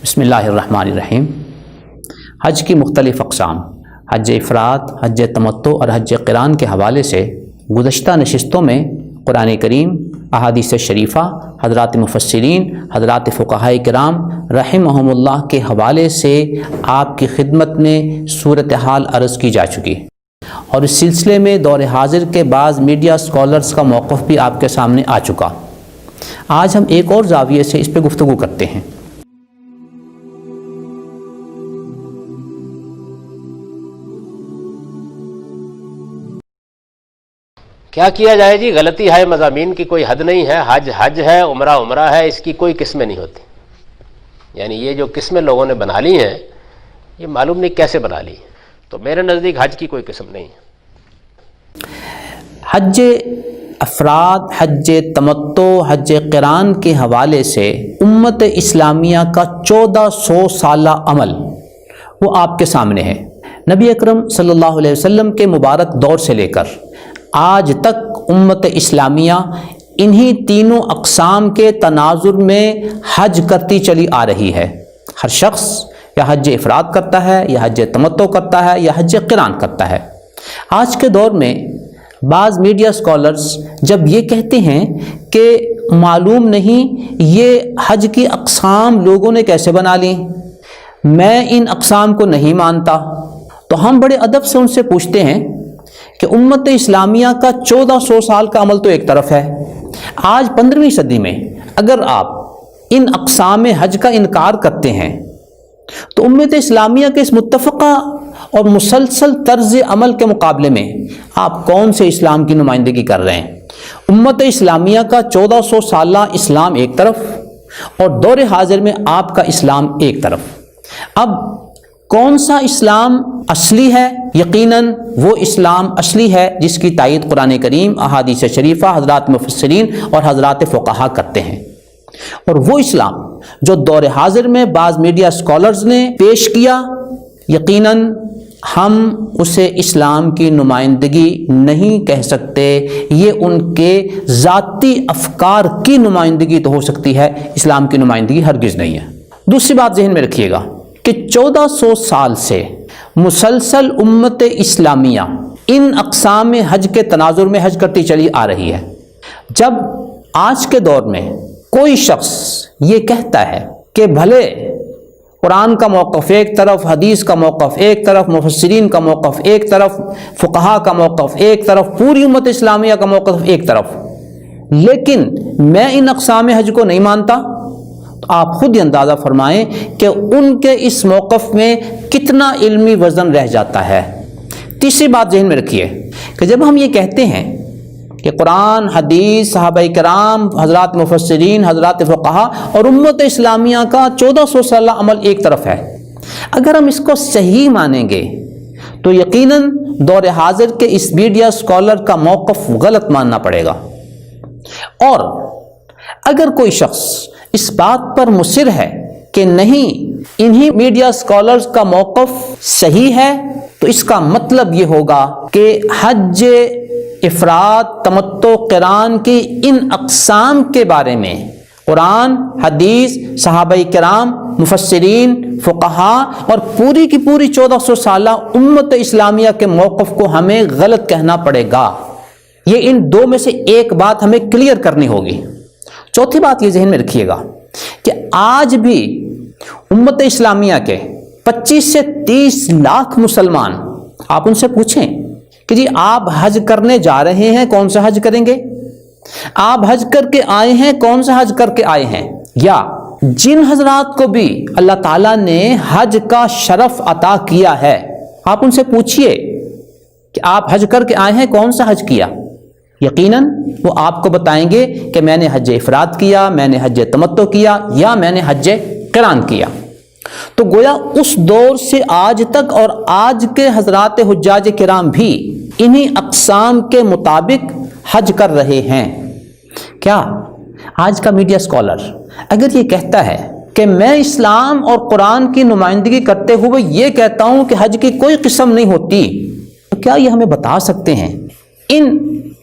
بسم اللہ الرحمن الرحیم۔ حج کی مختلف اقسام، حج افراد، حج تمتع اور حج قران کے حوالے سے گزشتہ نشستوں میں قرآن کریم، احادیث شریفہ، حضرات مفسرین، حضرات فقہاء کرام رحمہم اللہ کے حوالے سے آپ کی خدمت میں صورتحال عرض کی جا چکی، اور اس سلسلے میں دور حاضر کے بعض میڈیا اسکالرز کا موقف بھی آپ کے سامنے آ چکا۔ آج ہم ایک اور زاویے سے اس پہ گفتگو کرتے ہیں۔ کیا کیا جائے جی؟ غلطی ہے، مضامین کی کوئی حد نہیں ہے۔ حج حج ہے، عمرہ عمرہ ہے، اس کی کوئی قسمیں نہیں ہوتی۔ یعنی یہ جو قسمیں لوگوں نے بنا لی ہیں، یہ معلوم نہیں کیسے بنا لی ہیں۔ تو میرے نزدیک حج کی کوئی قسم نہیں ہے۔ حج افراد، حج تمتع، حج قران کے حوالے سے امت اسلامیہ کا 1400 سالہ عمل وہ آپ کے سامنے ہے۔ نبی اکرم صلی اللہ علیہ وسلم کے مبارک دور سے لے کر آج تک امت اسلامیہ انہی تینوں اقسام کے تناظر میں حج کرتی چلی آ رہی ہے۔ ہر شخص یا حج افراد کرتا ہے، یا حج تمتع کرتا ہے، یا حج قران کرتا ہے۔ آج کے دور میں بعض میڈیا اسکالرز جب یہ کہتے ہیں کہ معلوم نہیں یہ حج کی اقسام لوگوں نے کیسے بنا لی، میں ان اقسام کو نہیں مانتا، تو ہم بڑے ادب سے ان سے پوچھتے ہیں کہ امت اسلامیہ کا 1400 سال کا عمل تو ایک طرف ہے، آج 15ویں صدی میں اگر آپ ان اقسام حج کا انکار کرتے ہیں تو امت اسلامیہ کے اس متفقہ اور مسلسل طرز عمل کے مقابلے میں آپ کون سے اسلام کی نمائندگی کر رہے ہیں؟ امت اسلامیہ کا 1400 سالہ اسلام ایک طرف اور دور حاضر میں آپ کا اسلام ایک طرف۔ اب کون سا اسلام اصلی ہے؟ یقیناً وہ اسلام اصلی ہے جس کی تائید قرآن کریم، احادیث شریفہ، حضرات مفسرین اور حضرات فقہا کرتے ہیں، اور وہ اسلام جو دور حاضر میں بعض میڈیا اسکالرز نے پیش کیا، یقیناً ہم اسے اسلام کی نمائندگی نہیں کہہ سکتے، یہ ان کے ذاتی افکار کی نمائندگی تو ہو سکتی ہے، اسلام کی نمائندگی ہرگز نہیں ہے۔ دوسری بات ذہن میں رکھیے گا کہ 1400 سال سے مسلسل امت اسلامیہ ان اقسام حج کے تناظر میں حج کرتی چلی آ رہی ہے۔ جب آج کے دور میں کوئی شخص یہ کہتا ہے کہ بھلے قرآن کا موقف ایک طرف، حدیث کا موقف ایک طرف، مفسرین کا موقف ایک طرف، فقہا کا موقف ایک طرف، پوری امت اسلامیہ کا موقف ایک طرف، لیکن میں ان اقسام حج کو نہیں مانتا، تو آپ خود ہی اندازہ فرمائیں کہ ان کے اس موقف میں کتنا علمی وزن رہ جاتا ہے۔ تیسری بات ذہن میں رکھیے کہ جب ہم یہ کہتے ہیں کہ قرآن، حدیث، صحابہ کرام، حضرات مفسرین، حضرات فقہا اور امت اسلامیہ کا 1400 سالہ عمل ایک طرف ہے، اگر ہم اس کو صحیح مانیں گے تو یقیناً دور حاضر کے اس میڈیا اسکالر کا موقف غلط ماننا پڑے گا، اور اگر کوئی شخص اس بات پر مصر ہے کہ نہیں انہی میڈیا اسکالرز کا موقف صحیح ہے، تو اس کا مطلب یہ ہوگا کہ حج افراد، تمتع، قران کی ان اقسام کے بارے میں قرآن، حدیث، صحابہ کرام، مفسرین، فقہا اور پوری کی پوری 1400 سالہ امت اسلامیہ کے موقف کو ہمیں غلط کہنا پڑے گا۔ یہ ان دو میں سے ایک بات ہمیں کلیئر کرنی ہوگی۔ چوتھی بات یہ ذہن میں رکھیے گا کہ آج بھی امت اسلامیہ کے 25 سے 30 لاکھ مسلمان، آپ ان سے پوچھیں کہ جی آپ حج کرنے جا رہے ہیں، کون سا حج کریں گے؟ آپ حج کر کے آئے ہیں، کون سا حج کر کے آئے ہیں؟ یا جن حضرات کو بھی اللہ تعالیٰ نے حج کا شرف عطا کیا ہے، آپ ان سے پوچھئے کہ آپ حج کر کے آئے ہیں، کون سا حج کیا؟ یقیناً وہ آپ کو بتائیں گے کہ میں نے حج افراد کیا، میں نے حج تمتع کیا، یا میں نے حج قران کیا۔ تو گویا اس دور سے آج تک اور آج کے حضرات حجاج کرام بھی انہی اقسام کے مطابق حج کر رہے ہیں۔ کیا آج کا میڈیا اسکالر اگر یہ کہتا ہے کہ میں اسلام اور قرآن کی نمائندگی کرتے ہوئے یہ کہتا ہوں کہ حج کی کوئی قسم نہیں ہوتی، تو کیا یہ ہمیں بتا سکتے ہیں ان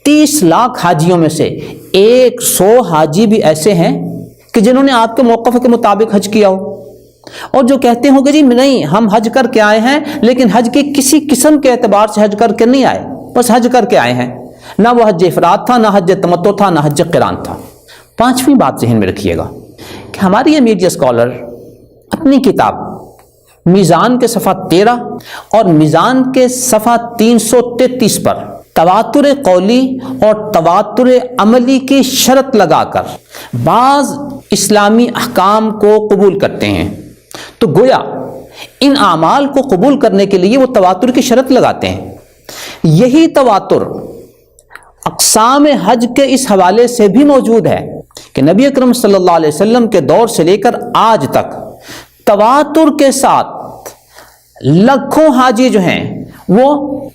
30 لاکھ حاجیوں میں سے 100 حاجی بھی ایسے ہیں کہ جنہوں نے آپ کے موقف کے مطابق حج کیا ہو؟ اور جو کہتے ہوں کہ جی نہیں ہم حج کر کے آئے ہیں لیکن حج کی کسی قسم کے اعتبار سے حج کر کے نہیں آئے، بس حج کر کے آئے ہیں، نہ وہ حج افراد تھا، نہ حج تمتع تھا، نہ حج قران تھا۔ پانچویں بات ذہن میں رکھیے گا کہ ہمارے یہ میڈیا اسکالر اپنی کتاب میزان کے صفحہ 13 اور میزان کے صفحہ 333 پر تواتر قولی اور تواتر عملی کی شرط لگا کر بعض اسلامی احکام کو قبول کرتے ہیں، تو گویا ان اعمال کو قبول کرنے کے لیے وہ تواتر کی شرط لگاتے ہیں۔ یہی تواتر اقسام حج کے اس حوالے سے بھی موجود ہے کہ نبی اکرم صلی اللہ علیہ وسلم کے دور سے لے کر آج تک تواتر کے ساتھ لاکھوں حاجی جو ہیں وہ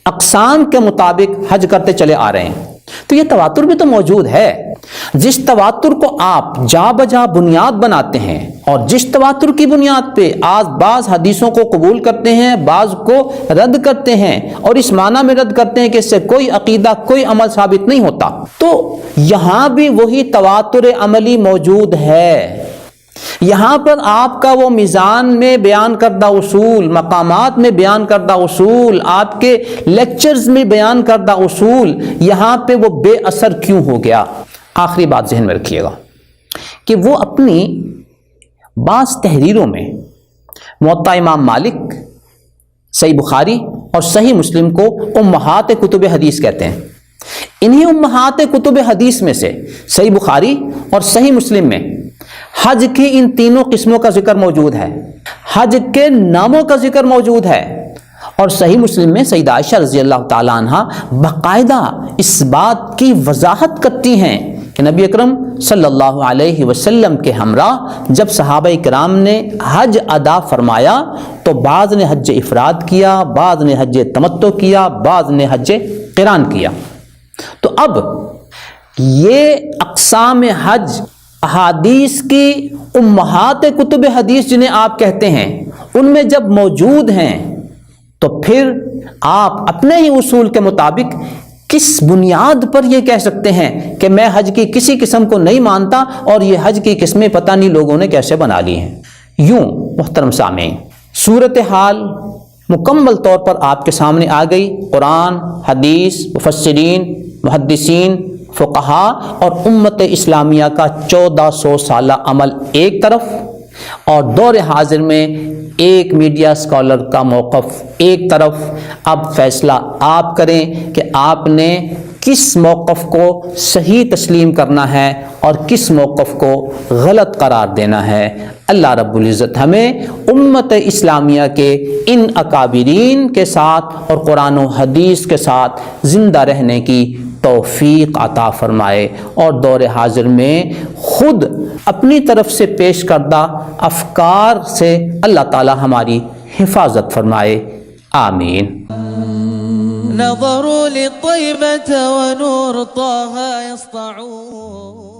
اقسام کے مطابق حج کرتے چلے آ رہے ہیں۔ تو یہ تواتر بھی تو موجود ہے۔ جس تواتر کو آپ جا بجا بنیاد بناتے ہیں اور جس تواتر کی بنیاد پہ آج بعض حدیثوں کو قبول کرتے ہیں، بعض کو رد کرتے ہیں، اور اس معنی میں رد کرتے ہیں کہ اس سے کوئی عقیدہ کوئی عمل ثابت نہیں ہوتا، تو یہاں بھی وہی تواتر عملی موجود ہے۔ یہاں پر آپ کا وہ میزان میں بیان کردہ اصول، مقامات میں بیان کردہ اصول، آپ کے لیکچرز میں بیان کردہ اصول، یہاں پہ وہ بے اثر کیوں ہو گیا؟ آخری بات ذہن میں رکھیے گا کہ وہ اپنی بعض تحریروں میں موطا امام مالک، صحیح بخاری اور صحیح مسلم کو امہات کتب حدیث کہتے ہیں۔ انہی امہات کتب حدیث میں سے صحیح بخاری اور صحیح مسلم میں حج کی ان تینوں قسموں کا ذکر موجود ہے، حج کے ناموں کا ذکر موجود ہے، اور صحیح مسلم میں سیدہ عائشہ رضی اللہ تعالی عنہ باقاعدہ اس بات کی وضاحت کرتی ہیں کہ نبی اکرم صلی اللہ علیہ وسلم کے ہمراہ جب صحابہ کرام نے حج ادا فرمایا تو بعض نے حج افراد کیا، بعض نے حج تمتع کیا، بعض نے حج قران کیا۔ تو اب یہ اقسام حج احادیث کی امہات کتب حدیث جنہیں آپ کہتے ہیں ان میں جب موجود ہیں تو پھر آپ اپنے ہی اصول کے مطابق کس بنیاد پر یہ کہہ سکتے ہیں کہ میں حج کی کسی قسم کو نہیں مانتا اور یہ حج کی قسمیں پتہ نہیں لوگوں نے کیسے بنا لی ہیں؟ یوں محترم سامعین، صورتحال مکمل طور پر آپ کے سامنے آ گئی۔ قرآن، حدیث، مفسرین، محدثین، فقہا اور امت اسلامیہ کا 1400 سالہ عمل ایک طرف، اور دور حاضر میں ایک میڈیا اسکالر کا موقف ایک طرف۔ اب فیصلہ آپ کریں کہ آپ نے کس موقف کو صحیح تسلیم کرنا ہے اور کس موقف کو غلط قرار دینا ہے۔ اللہ رب العزت ہمیں امت اسلامیہ کے ان اکابرین کے ساتھ اور قرآن و حدیث کے ساتھ زندہ رہنے کی توفیق عطا فرمائے، اور دور حاضر میں خود اپنی طرف سے پیش کردہ افکار سے اللہ تعالی ہماری حفاظت فرمائے، آمین۔ نظروا للطيبة ونور طه يسطعون